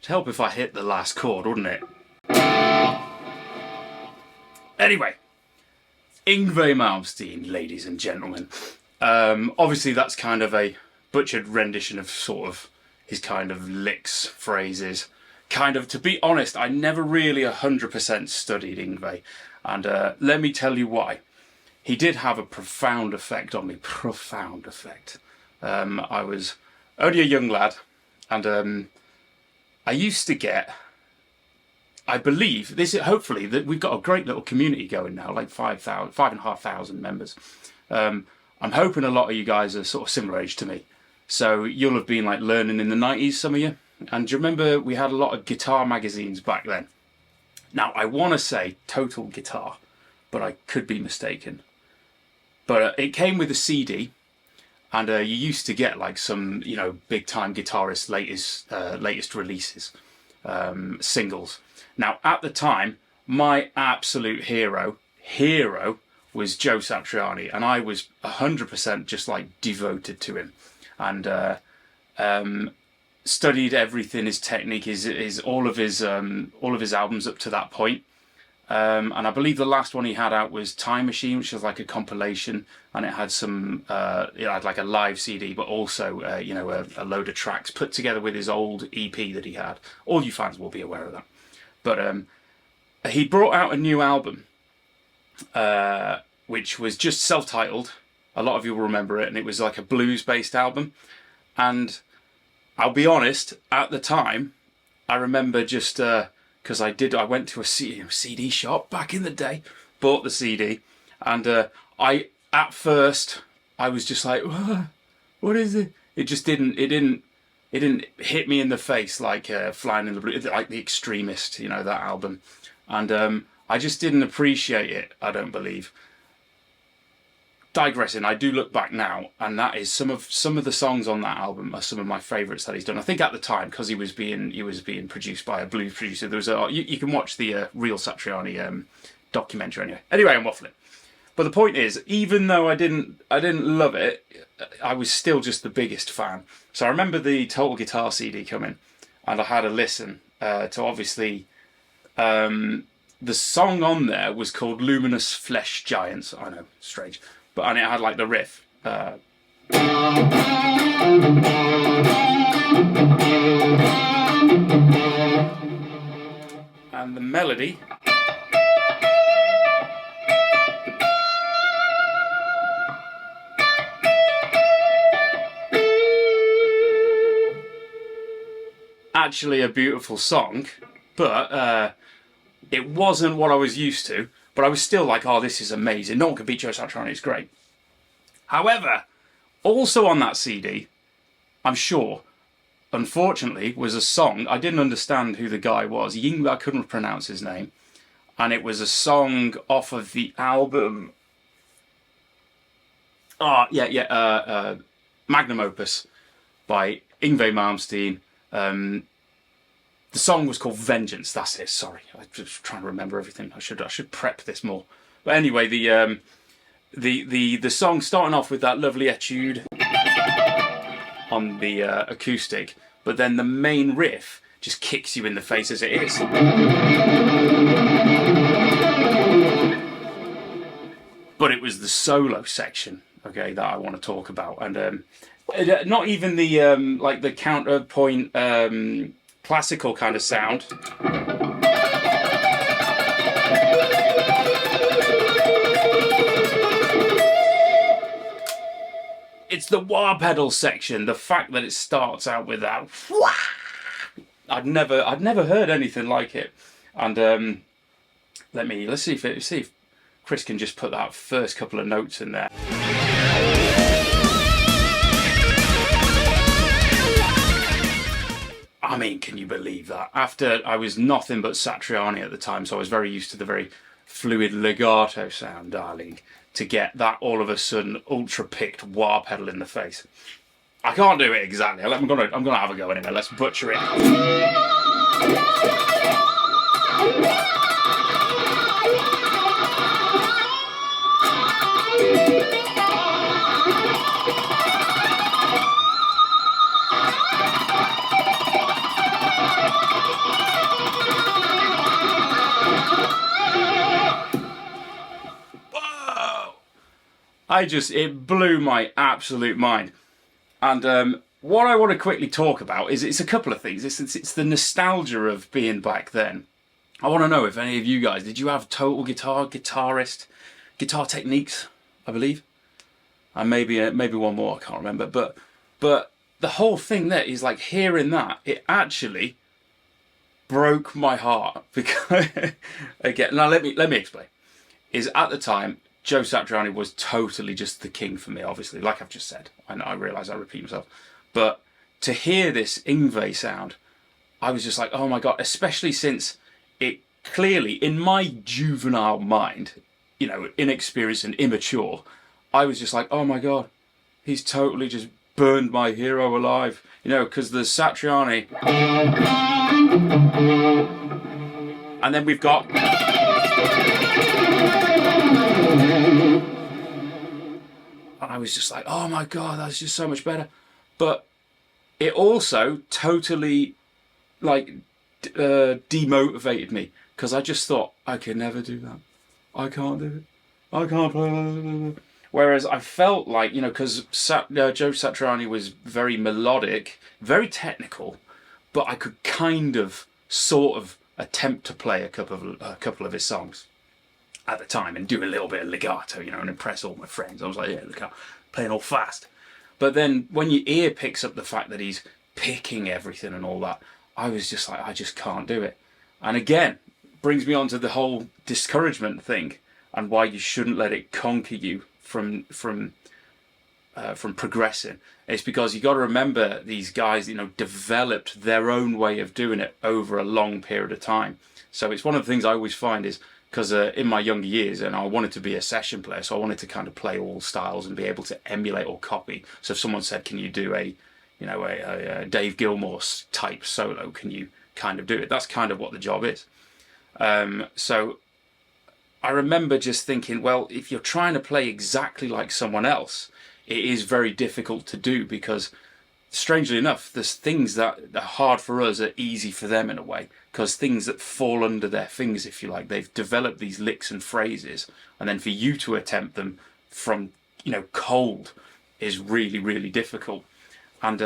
help if I hit the last chord, wouldn't it? Anyway, Yngwie Malmsteen, ladies and gentlemen. Obviously that's kind of a butchered rendition of sort of his kind of licks, phrases. Kind of, to be honest, I never really 100% studied Yngwie. And let me tell you why. He did have a profound effect on me. Profound effect. I was only a young lad, and I used to get, I believe, this is hopefully that we've got a great little community going now, like 5,500 members. I'm hoping a lot of you guys are sort of similar age to me. So you'll have been like learning in the 90s, some of you. And do you remember we had a lot of guitar magazines back then? Now, I want to say Total Guitar, but I could be mistaken. But it came with a CD, and you used to get like some, you know, big-time guitarists' latest releases, singles. Now, at the time, my absolute hero was Joe Satriani, and I was 100% just like devoted to him, and studied everything, his technique, his all of his albums up to that point. And I believe the last one he had out was Time Machine, which was like a compilation, and it had some, it had like a live CD, but also, you know, a load of tracks put together with his old EP that he had. All you fans will be aware of that. But he brought out a new album, which was just self-titled. A lot of you will remember it, and it was like a blues-based album. And I'll be honest, at the time, I remember just, because I went to a CD shop back in the day, bought the CD, and at first, I was just like, what is it? It just didn't hit me in the face like Flying in the Blue, like The Extremist, you know, that album. And I just didn't appreciate it, I don't believe. Digressing, I do look back now, and that is some of the songs on that album are some of my favourites that he's done. I think at the time, because he was being produced by a blues producer, there was you can watch the Real Satriani documentary anyway. Anyway, I'm waffling. But the point is, even though I didn't love it, I was still just the biggest fan. So I remember the Total Guitar CD coming, and I had a listen to obviously. The song on there was called Luminous Flesh Giants. I know, strange. And it had like the riff. And the melody. Actually a beautiful song, but it wasn't what I was used to. But I was still like, oh, this is amazing. No one can beat Joe Satriani, it's great. However, also on that CD, I'm sure, unfortunately, was a song. I didn't understand who the guy was. I couldn't pronounce his name. And it was a song off of the album. Magnum Opus by Yngwie Malmsteen. The song was called Vengeance. That's it. Sorry, I'm just trying to remember everything. I should prep this more. But anyway, the song starting off with that lovely etude on the acoustic, but then the main riff just kicks you in the face as it is. But it was the solo section, okay, that I want to talk about, and not even the like the counterpoint. Classical kind of sound. It's the wah pedal section. The fact that it starts out with that. I'd never heard anything like it. And let's see if Chris can just put that first couple of notes in there. I mean, can you believe that? After I was nothing but Satriani at the time, so I was very used to the very fluid legato sound, darling, to get that all of a sudden ultra-picked wah pedal in the face. I can't do it exactly. I'm gonna have a go anyway. Let's butcher it. it blew my absolute mind. And what I want to quickly talk about is it's a couple of things. It's the nostalgia of being back then. I want to know if any of you guys, did you have total guitar techniques, I believe? And maybe one more, I can't remember. But the whole thing there is like hearing that, it actually broke my heart. Because, again, now let me explain. Is at the time, Joe Satriani was totally just the king for me, obviously, like I've just said. I realise I repeat myself. But to hear this Yngwie sound, I was just like, oh my God, especially since it clearly, in my juvenile mind, you know, inexperienced and immature, I was just like, oh my God, he's totally just burned my hero alive. You know, because there's Satriani. And then we've got... And I was just like, oh my God, that's just so much better. But it also totally, like, demotivated me. Because I just thought, I could never do that. I can't do it. I can't play. Whereas I felt like, you know, because Joe Satriani was very melodic, very technical, but I could kind of, sort of, attempt to play a couple of his songs at the time and do a little bit of legato, you know, and impress all my friends. I was like, yeah, look out, playing all fast. But then when your ear picks up the fact that he's picking everything and all that, I was just like, I just can't do it. And again, brings me on to the whole discouragement thing and why you shouldn't let it conquer you from progressing. It's because you got to remember these guys, you know, developed their own way of doing it over a long period of time. So it's one of the things I always find is because in my younger years, and I wanted to be a session player, so I wanted to kind of play all styles and be able to emulate or copy. So if someone said, "Can you do a Dave Gilmour type solo? Can you kind of do it?" That's kind of what the job is. So I remember just thinking, well, if you're trying to play exactly like someone else, it is very difficult to do because, strangely enough, there's things that are hard for us are easy for them in a way, because things that fall under their fingers, if you like, they've developed these licks and phrases, and then for you to attempt them from, you know, cold is really, really difficult. And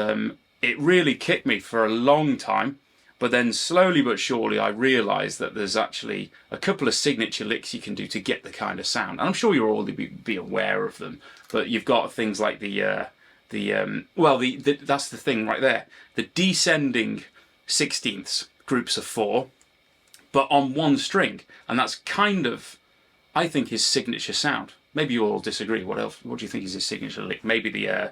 it really kicked me for a long time. But then slowly but surely I realised that there's actually a couple of signature licks you can do to get the kind of sound. And I'm sure you'll all be aware of them. But you've got things like that's the thing right there. The descending sixteenths, groups of 4, but on one string. And that's kind of, I think, his signature sound. Maybe you all disagree. What else? What do you think is his signature lick? Maybe the...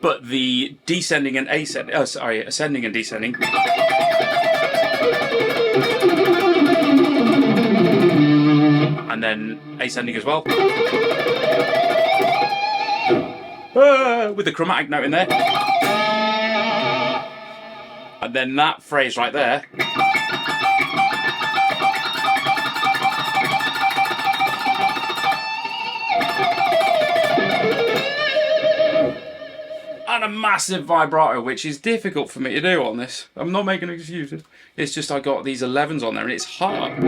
But the descending and ascending and descending. And then ascending as well. With the chromatic note in there. And then that phrase right there. And a massive vibrato, which is difficult for me to do on this. I'm not making excuses. It's just I got these 11s on there and it's hard.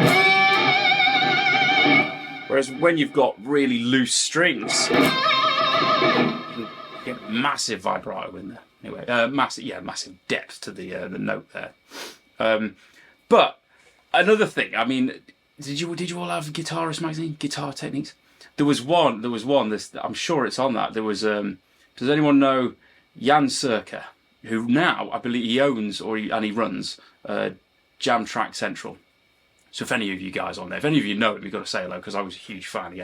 Whereas when you've got really loose strings, you can get massive vibrato in there. Anyway, massive depth to the note there. But another thing, I mean, did you all have Guitarist magazine, Guitar Techniques? There was one. I'm sure it's on that. There was. Does anyone know Jan Circa, who now I believe he owns and he runs Jam Track Central? So if any of you guys on there, if any of you know him, you've got to say hello because I was a huge fan. He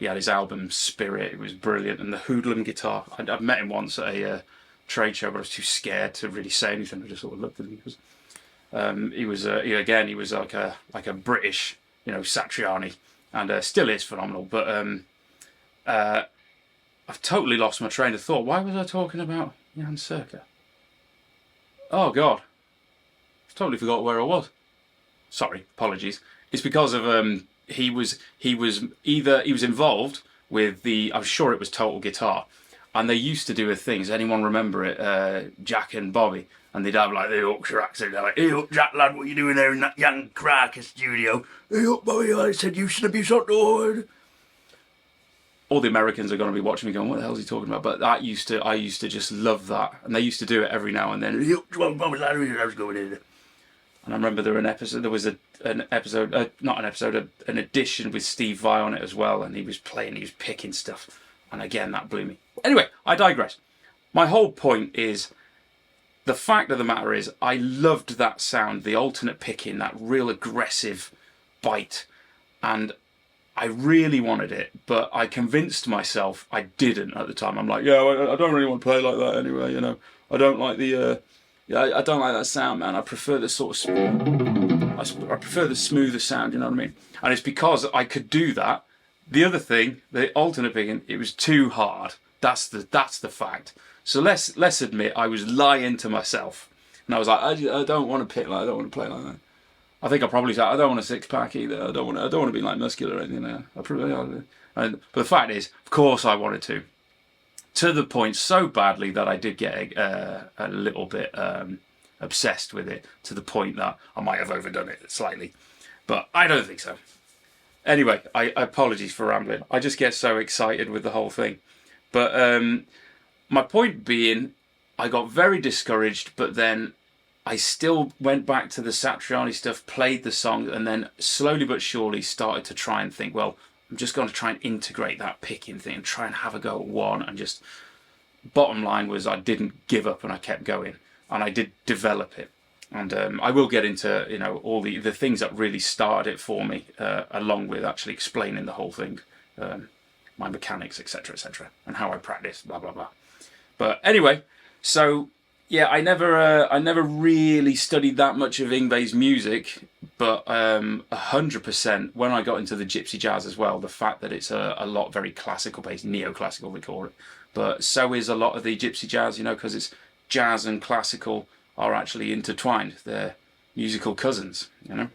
had his album Spirit. It was brilliant, and the hoodlum guitar. I'd met him once at a trade show, but I was too scared to really say anything. I just sort of looked at him because he was like a British, you know, Satriani, and still is phenomenal. But I've totally lost my train of thought. Why was I talking about Jan Circa? Oh God, I've totally forgot where I was. Sorry, apologies. It's because of he was involved with I'm sure it was Total Guitar, and they used to do a thing. Does anyone remember it? Jack and Bobby, and they'd have like the Yorkshire accent. They're like, "Hey up, Jack lad, what you doing there in that young cracker studio? Hey up, Bobby, I said you shouldn't be so bored." all the Americans are going to be watching me going, what the hell is he talking about? But I used to just love that. And they used to do it every now and then. And I remember there was an edition with Steve Vai on it as well. And he was picking stuff. And again, that blew me. Anyway, I digress. My whole point is, the fact of the matter is, I loved that sound, the alternate picking, that real aggressive bite. And I really wanted it, but I convinced myself I didn't at the time. I'm like, yeah, I don't really want to play like that anyway, you know. I don't like I don't like that sound, man. I prefer the sort of, I prefer the smoother sound, you know what I mean? And it's because I could do that. The other thing, the alternate picking, it was too hard. That's the fact. So let's admit I was lying to myself, and I was like, I don't want to pick like, I don't want to play like that. I think I probably said I don't want a six pack either. I don't want to be like muscular or anything. But the fact is, of course, I wanted to the point so badly that I did get a little bit obsessed with it, to the point that I might have overdone it slightly, but I don't think so. Anyway, I apologies for rambling. I just get so excited with the whole thing. But my point being, I got very discouraged, but then I still went back to the Satriani stuff, played the song, and then slowly but surely started to try and think, well, I'm just going to try and integrate that picking thing and try and have a go at one. And just, bottom line was, I didn't give up and I kept going, and I did develop it. And I will get into, you know, all the things that really started it for me, along with actually explaining the whole thing, my mechanics, etc., and how I practice, blah blah blah. But anyway, so yeah, I never really studied that much of Yngwie's music, but 100% when I got into the gypsy jazz as well, the fact that it's a lot very classical based, neoclassical we call it, but so is a lot of the gypsy jazz, you know, because it's jazz and classical are actually intertwined. They're musical cousins, you know.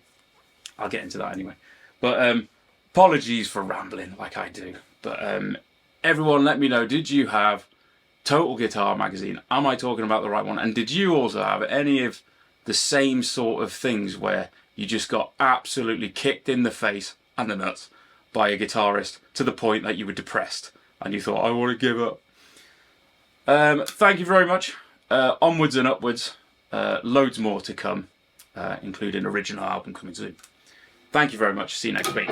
I'll get into that anyway. But apologies for rambling like I do. But everyone, let me know, did you have Total Guitar magazine? Am I talking about the right one? And did you also have any of the same sort of things where you just got absolutely kicked in the face and the nuts by a guitarist to the point that you were depressed and you thought, I want to give up? Thank you very much. Onwards and upwards. Loads more to come, including original album coming soon. Thank you very much. See you next week.